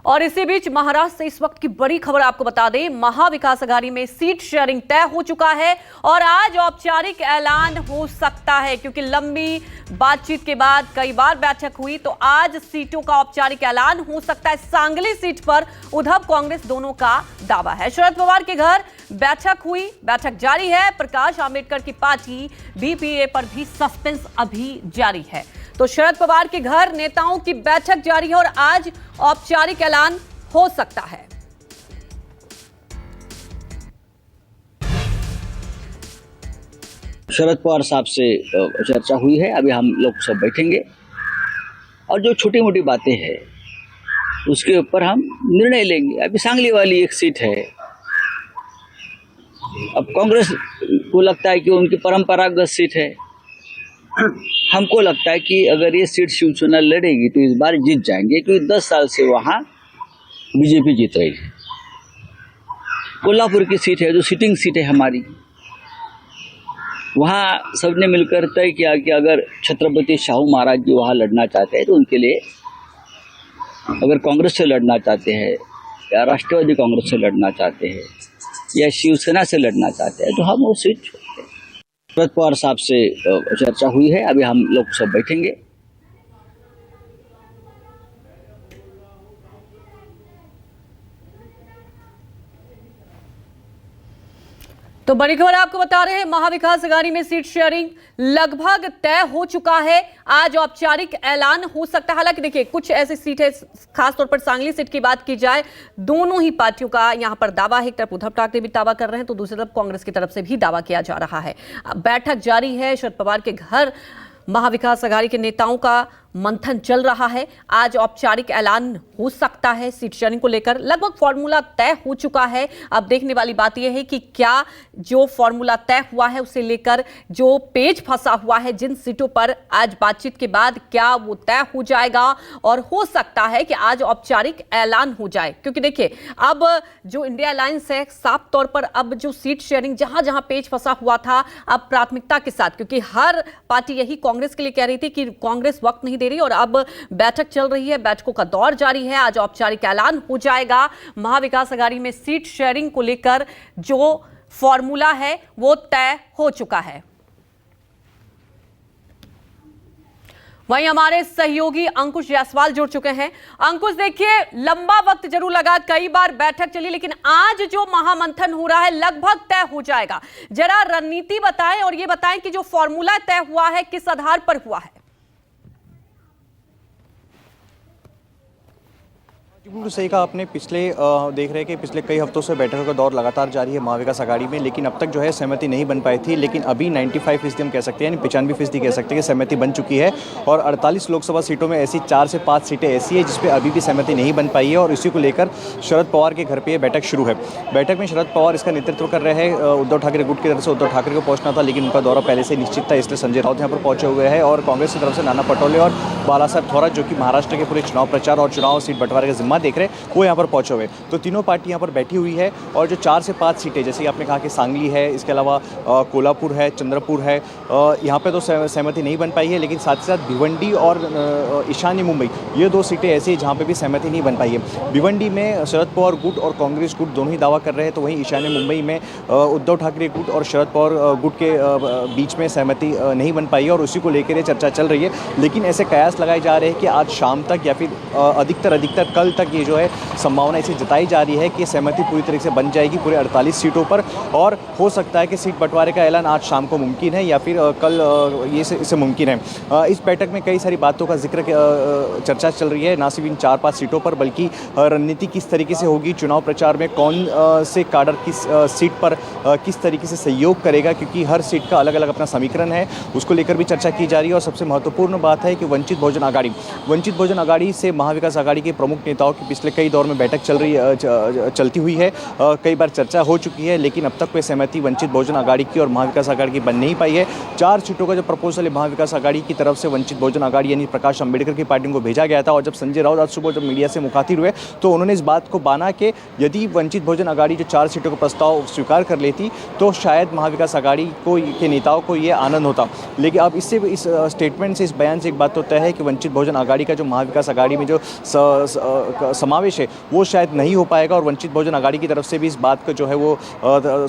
और इसी बीच महाराष्ट्र से इस वक्त की बड़ी खबर आपको बता दें, महाविकास आघाड़ी में सीट शेयरिंग तय हो चुका है और आज औपचारिक ऐलान हो सकता है, क्योंकि लंबी बातचीत के बाद कई बार बैठक हुई तो आज सीटों का औपचारिक ऐलान हो सकता है। सांगली सीट पर उद्धव कांग्रेस दोनों का दावा है। शरद पवार के घर बैठक हुई, बैठक जारी है। प्रकाश आंबेडकर की पार्टी बीपीए पर भी सस्पेंस अभी जारी है। तो शरद पवार के घर नेताओं की बैठक जारी है और आज औपचारिक ऐलान हो सकता है। शरद पवार साहब से चर्चा हुई है। अभी हम लोग सब बैठेंगे और जो छोटी मोटी बातें हैं उसके ऊपर हम निर्णय लेंगे। अभी सांगली वाली एक सीट है, अब कांग्रेस को लगता है कि उनकी परंपरागत सीट है। हमको लगता है कि अगर ये सीट शिवसेना लड़ेगी तो इस बार जीत जाएंगे, क्योंकि 10 साल से वहाँ बीजेपी जीत रही है। कोल्हापुर की सीट है जो सिटिंग सीट है हमारी, वहाँ सबने मिलकर तय किया कि अगर छत्रपति शाहू महाराज जी वहाँ लड़ना चाहते हैं तो उनके लिए, अगर कांग्रेस से लड़ना चाहते हैं या राष्ट्रवादी कांग्रेस से लड़ना चाहते हैं या शिवसेना से लड़ना चाहते हैं तो हम वो सीट छोड़ते हैं। शरद पवार साहब से चर्चा हुई है। अभी हम लोग सब बैठेंगे। तो बड़ी खबर आपको बता रहे हैं, महाविकास आघाड़ी में सीट शेयरिंग लगभग तय हो चुका है। आज औपचारिक ऐलान हो सकता है। हालांकि देखिए, कुछ ऐसी सीटें, खासतौर पर सांगली सीट की बात की जाए, दोनों ही पार्टियों का यहां पर दावा है। एक तरफ उद्धव ठाकरे भी दावा कर रहे हैं तो दूसरी तरफ कांग्रेस की तरफ से भी दावा किया जा रहा है। बैठक जारी है। शरद पवार के घर महाविकास आघाड़ी के नेताओं का मंथन चल रहा है। आज औपचारिक ऐलान हो सकता है सीट शेयरिंग को लेकर। लगभग फॉर्मूला तय हो चुका है। अब देखने वाली बात यह है कि क्या जो फॉर्मूला तय हुआ है उसे लेकर जो पेच फंसा हुआ है जिन सीटों पर आज बातचीत के बाद, क्या वो तय हो जाएगा और हो सकता है कि आज औपचारिक ऐलान हो जाए। क्योंकि देखिए, अब जो इंडिया अलायंस है, साफ तौर पर अब जो सीट शेयरिंग जहां जहां पेच फंसा हुआ था, अब प्राथमिकता के साथ, क्योंकि हर पार्टी यही कांग्रेस के लिए कह रही थी कि कांग्रेस वक्त नहीं दे रही और अब बैठक चल रही है, बैठकों का दौर जारी है। आज औपचारिक ऐलान हो जाएगा। महाविकास आघाड़ी में सीट शेयरिंग को लेकर जो फॉर्मूला है वो तय हो चुका है। वहीं हमारे सहयोगी अंकुश जायसवाल जुड़ चुके हैं। अंकुश, देखिए, लंबा वक्त जरूर लगा, कई बार बैठक चली, लेकिन आज जो महामंथन हो रहा है लगभग तय हो जाएगा। जरा रणनीति बताएं और ये बताएं कि जो फॉर्मूला तय हुआ है किस आधार पर हुआ है। बिल्कुल सही कहा आपने। देख रहे हैं कि पिछले कई हफ्तों से बैठकों का दौर लगातार जारी है महाविकास आघाड़ी में, लेकिन अब तक जो है सहमति नहीं बन पाई थी। लेकिन अभी 95% हम कह सकते हैं, यानी 95% कह सकते हैं कि सहमति बन चुकी है। और 48 लोकसभा सीटों में ऐसी 4 से 5 सीटें ऐसी है जिसपे अभी भी सहमति नहीं बन पाई है और इसी को लेकर शरद पवार के घर पर यह बैठक शुरू है। बैठक में शरद पवार इसका नेतृत्व कर रहे हैं। उद्धव ठाकरे गुट की तरफ से उद्धव ठाकरे को पहुंचना था, लेकिन उनका दौरा पहले से निश्चित था, इसलिए संजय राउत यहाँ पर पहुंचे हुए हैं। और कांग्रेस की तरफ से नाना पटोले और बाला साहब थोराट, जो कि महाराष्ट्र के पूरे चुनाव प्रचार और चुनाव सीट बंटवारे का जिम्मा देख रहे हैं, वो यहाँ पर पहुंचे हुए। तो तीनों पार्टी यहाँ पर बैठी हुई है और जो 4 से 5 सीटें, जैसे आपने कहा कि सांगली है, इसके अलावा कोल्हापुर है, चंद्रपुर है, यहाँ पे तो सहमति नहीं बन पाई है। लेकिन साथ ही साथ भिवंडी और ईशान्य मुंबई, ये 2 सीटें ऐसी हैं जहाँ पे भी सहमति नहीं बन पाई है। भिवंडी में शरद पवार गुट और कांग्रेस गुट दोनों ही दावा कर रहे हैं, तो वहीं ईशान्य मुंबई में उद्धव ठाकरे गुट और शरद पवार गुट के बीच में सहमति नहीं बन पाई है और उसी को लेकर ये चर्चा चल रही है। लेकिन ऐसे कयास लगाए जा रहे हैं कि आज शाम तक या फिर अधिकतर कल तक ये जो है संभावना इसे जताई जा रही है कि सहमति पूरी तरीके से बन जाएगी पूरे 48 सीटों पर। और हो सकता है कि सीट बंटवारे का ऐलान आज शाम को मुमकिन है या फिर कल इसे मुमकिन है। इस बैठक में कई सारी बातों का जिक्र, चर्चा चल रही है, ना सिर्फ इन 4-5 सीटों पर बल्कि रणनीति किस तरीके से होगी, चुनाव प्रचार में कौन से काडर किस सीट पर किस तरीके से सहयोग करेगा, क्योंकि हर सीट का अलग अलग अपना समीकरण है, उसको लेकर भी चर्चा की जा रही है। और सबसे महत्वपूर्ण बात है कि वंचित बहुजन आघाड़ी से महाविकास आघाड़ी के प्रमुख नेताओं की पिछले कई दौर में बैठक चलती हुई है, कई बार चर्चा हो चुकी है, लेकिन अब तक कोई सहमति वंचित बहुजन आघाड़ी की और महाविकास आघाड़ी की बन नहीं पाई है। 4 सीटों का जो प्रपोजल है महाविकास आघाड़ी की तरफ से वंचित बहुजन आघाड़ी यानी प्रकाश आंबेडकर की पार्टी को भेजा गया था। और जब संजय राउत आज सुबह जब मीडिया से मुखातिब हुए तो उन्होंने इस बात को बाना कि यदि वंचित बहुजन आघाड़ी जो 4 सीटों का प्रस्ताव स्वीकार कर लेती तो शायद महाविकास आघाड़ी के नेताओं को ये आनंद होता। लेकिन अब इस स्टेटमेंट से, इस बयान से एक बात तो तय है कि वंचित बहुजन आघाड़ी का जो महाविकास आघाड़ी में जो समावेश है वो शायद नहीं हो पाएगा और वंचित बहुजन आघाड़ी की तरफ से भी इस बात का जो है वो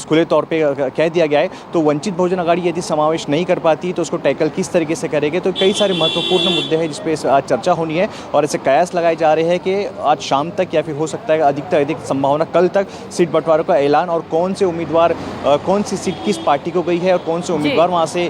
खुले तौर पे कह दिया गया है। तो वंचित बहुजन आघाड़ी यदि समावेश नहीं कर पाती तो उसको टैकल किस तरीके से करेंगे, तो कई सारे महत्वपूर्ण मुद्दे हैं जिस पे आज चर्चा होनी है और ऐसे कयास लगाए जा रहे हैं कि आज शाम तक या फिर हो सकता है अधिक संभावना कल तक सीट बंटवारे का ऐलान और कौन से उम्मीदवार कौन सी सीट किस पार्टी को गई है और कौन से उम्मीदवार वहाँ से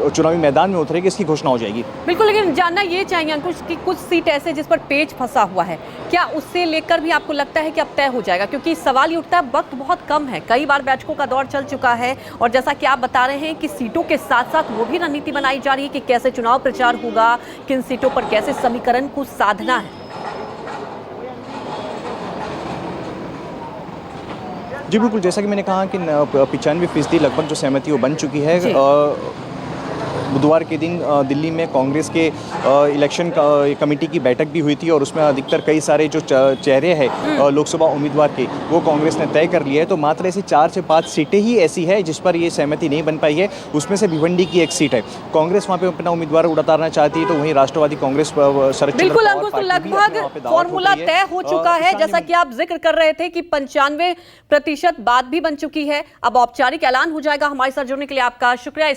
चुनावी मैदान में उतरेगी इसकी घोषणा हो जाएगी। बिल्कुल, लेकिन जानना ये चाहिए अंकुश कि कुछ सीट ऐसे जिस पर पेच फंसा हुआ है, क्या उससे लेकर भी आपको लगता है कि अब तय हो जाएगा? क्योंकि सवाल ये उठता है, वक्त बहुत कम है, कई बार बैठकों का दौर चल चुका है और जैसा कि आप बता रहे हैं कि सीटों के साथ साथ वो भी रणनीति बनाई जा रही है कि कैसे चुनाव प्रचार होगा, किन सीटों पर कैसे समीकरण को साधना है। जी बिल्कुल, जैसा कि मैंने कहा कि 95% लगभग जो सहमति वो बन चुकी है। बुधवार के दिन दिल्ली में कांग्रेस के इलेक्शन कमेटी की बैठक भी हुई थी और उसमें अधिकतर कई सारे जो चेहरे हैं लोकसभा उम्मीदवार के वो कांग्रेस ने तय कर लिया है। तो मात्र ऐसी 4 से 5 सीटें ही ऐसी है जिस पर ये सहमति नहीं बन पाई है। उसमें से भिवंडी की एक सीट है, कांग्रेस वहाँ पे अपना उम्मीदवार उतारना चाहती है, तो वहीं राष्ट्रवादी कांग्रेस बिल्कुल अंकुश, तो लगभग फॉर्मूला तय हो चुका है। जैसा कि आप जिक्र कर रहे थे कि 95% बात भी बन चुकी है, अब औपचारिक ऐलान हो जाएगा। हमारे साथ जुड़ने के लिए आपका शुक्रिया।